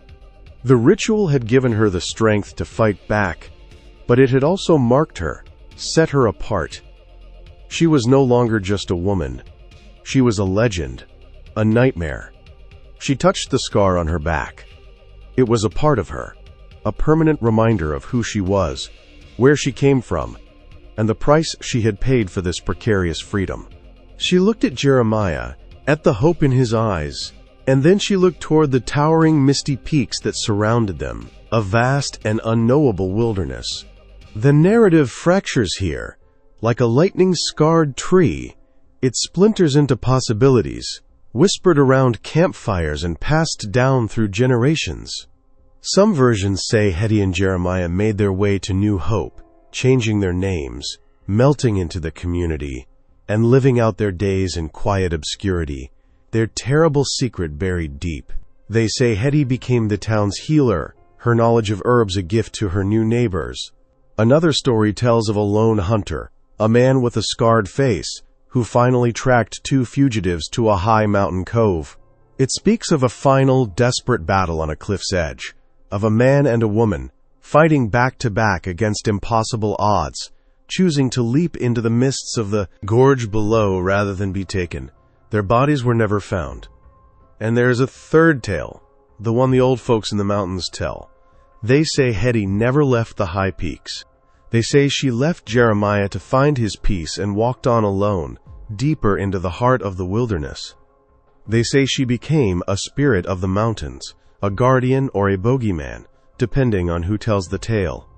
The ritual had given her the strength to fight back, but it had also marked her, set her apart. She was no longer just a woman. She was a legend, a nightmare. She touched the scar on her back. It was a part of her, a permanent reminder of who she was, where she came from, and the price she had paid for this precarious freedom. She looked at Jeremiah, at the hope in his eyes, and then she looked toward the towering misty peaks that surrounded them, a vast and unknowable wilderness. The narrative fractures here, like a lightning-scarred tree. It splinters into possibilities, whispered around campfires and passed down through generations. Some versions say Hetty and Jeremiah made their way to New Hope, changing their names, melting into the community, and living out their days in quiet obscurity, their terrible secret buried deep. They say Hetty became the town's healer, her knowledge of herbs a gift to her new neighbors. Another story tells of a lone hunter, a man with a scarred face, who finally tracked two fugitives to a high mountain cove. It speaks of a final, desperate battle on a cliff's edge, of a man and a woman, fighting back to back against impossible odds, choosing to leap into the mists of the gorge below rather than be taken. Their bodies were never found. And there is a third tale, the one the old folks in the mountains tell. They say Hetty never left the high peaks. They say she left Jeremiah to find his peace and walked on alone, deeper into the heart of the wilderness. They say she became a spirit of the mountains, a guardian or a bogeyman, depending on who tells the tale.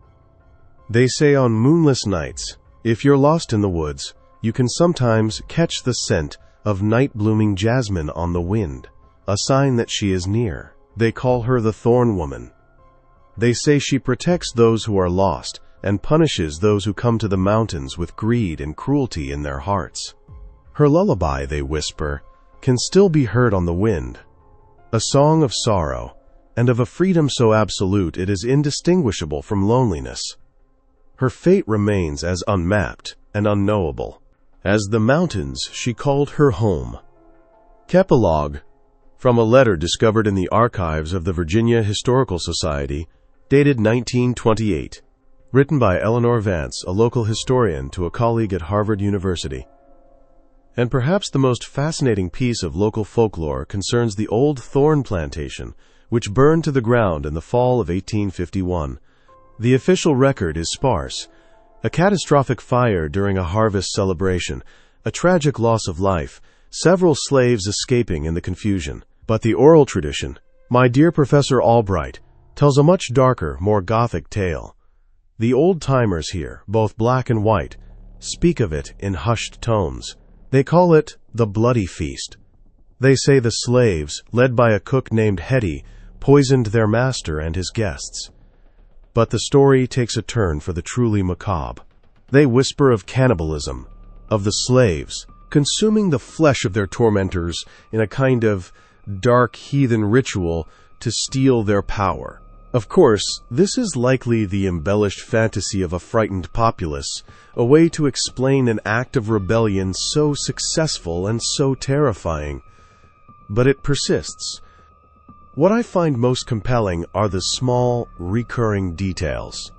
They say on moonless nights, if you're lost in the woods, you can sometimes catch the scent of night-blooming jasmine on the wind, a sign that she is near. They call her the Thorn Woman. They say she protects those who are lost and punishes those who come to the mountains with greed and cruelty in their hearts. Her lullaby, they whisper, can still be heard on the wind, a song of sorrow, and of a freedom so absolute it is indistinguishable from loneliness. Her fate remains as unmapped and unknowable as the mountains she called her home. Epilogue, from a letter discovered in the archives of the Virginia Historical Society, dated 1928. Written by Eleanor Vance, a local historian, to a colleague at Harvard University. And perhaps the most fascinating piece of local folklore concerns the old thorn plantation, which burned to the ground in the fall of 1851. The official record is sparse. A catastrophic fire during a harvest celebration, a tragic loss of life, several slaves escaping in the confusion. But the oral tradition, my dear Professor Albright, tells a much darker, more Gothic tale. The old-timers here, both black and white, speak of it in hushed tones. They call it the Bloody Feast. They say the slaves, led by a cook named Hetty, poisoned their master and his guests. But the story takes a turn for the truly macabre. They whisper of cannibalism, of the slaves consuming the flesh of their tormentors in a kind of dark heathen ritual to steal their power. Of course, this is likely the embellished fantasy of a frightened populace, a way to explain an act of rebellion so successful and so terrifying. But it persists. What I find most compelling are the small, recurring details.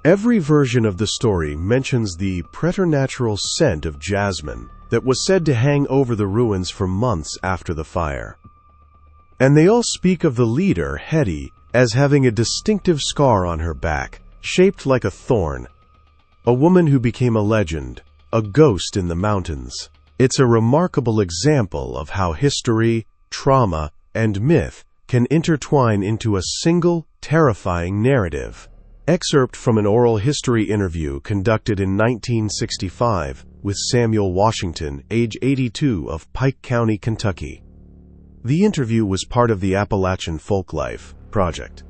Every version of the story mentions the preternatural scent of jasmine that was said to hang over the ruins for months after the fire. And they all speak of the leader, Hetty, as having a distinctive scar on her back, shaped like a thorn. A woman who became a legend, a ghost in the mountains. It's a remarkable example of how history, trauma, and myth can intertwine into a single, terrifying narrative. Excerpt from an oral history interview conducted in 1965 with Samuel Washington, age 82, of Pike County, Kentucky. The interview was part of the Appalachian Folklife Project.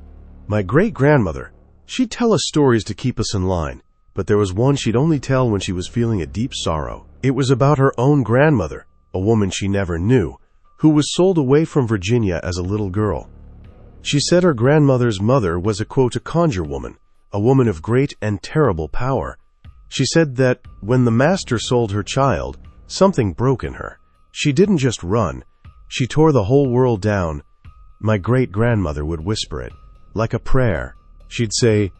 My great-grandmother, she'd tell us stories to keep us in line, but there was one she'd only tell when she was feeling a deep sorrow. It was about her own grandmother, a woman she never knew, who was sold away from Virginia as a little girl. She said her grandmother's mother was a, quote, a conjure woman, a woman of great and terrible power. She said that when the master sold her child, something broke in her. She didn't just run. She tore the whole world down. My great-grandmother would whisper it, like a prayer. She'd say,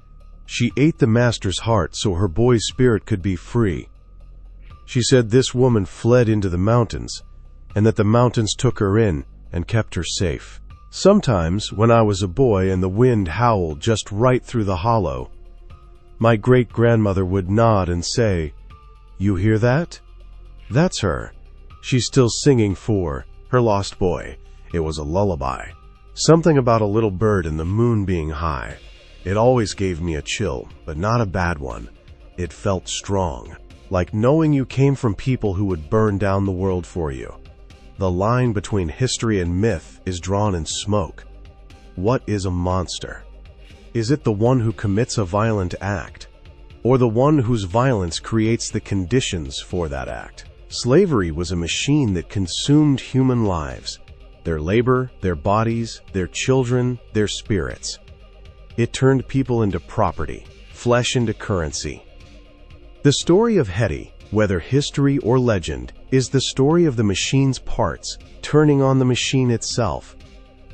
she ate the master's heart so her boy's spirit could be free. She said this woman fled into the mountains, and that the mountains took her in and kept her safe. Sometimes, when I was a boy and the wind howled just right through the hollow, my great-grandmother would nod and say, "You hear that? That's her. She's still singing for her lost boy." It was a lullaby. Something about a little bird and the moon being high. It always gave me a chill, but not a bad one. It felt strong, like knowing you came from people who would burn down the world for you. The line between history and myth is drawn in smoke. What is a monster? Is it the one who commits a violent act, or the one whose violence creates the conditions for that act? Slavery was a machine that consumed human lives, their labor, their bodies, their children, their spirits. It turned people into property, flesh into currency. The story of Hetty, whether history or legend, is the story of the machine's parts turning on the machine itself,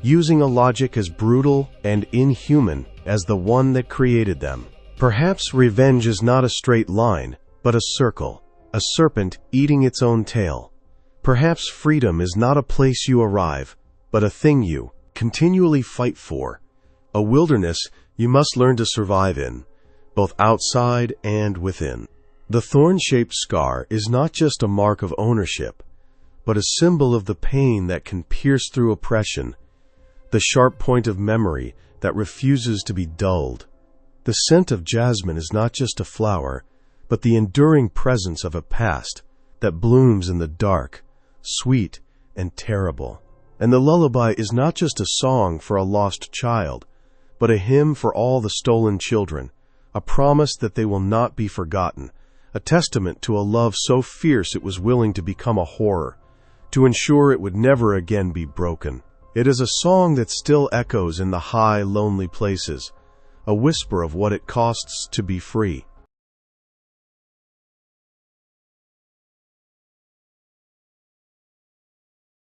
using a logic as brutal and inhuman as the one that created them. Perhaps revenge is not a straight line, but a circle, a serpent eating its own tail. Perhaps freedom is not a place you arrive, but a thing you continually fight for, a wilderness you must learn to survive in, both outside and within. The thorn-shaped scar is not just a mark of ownership, but a symbol of the pain that can pierce through oppression, the sharp point of memory that refuses to be dulled. The scent of jasmine is not just a flower, but the enduring presence of a past that blooms in the dark, sweet and terrible. And the lullaby is not just a song for a lost child, but a hymn for all the stolen children, a promise that they will not be forgotten, a testament to a love so fierce it was willing to become a horror, to ensure it would never again be broken. It is a song that still echoes in the high, lonely places, a whisper of what it costs to be free.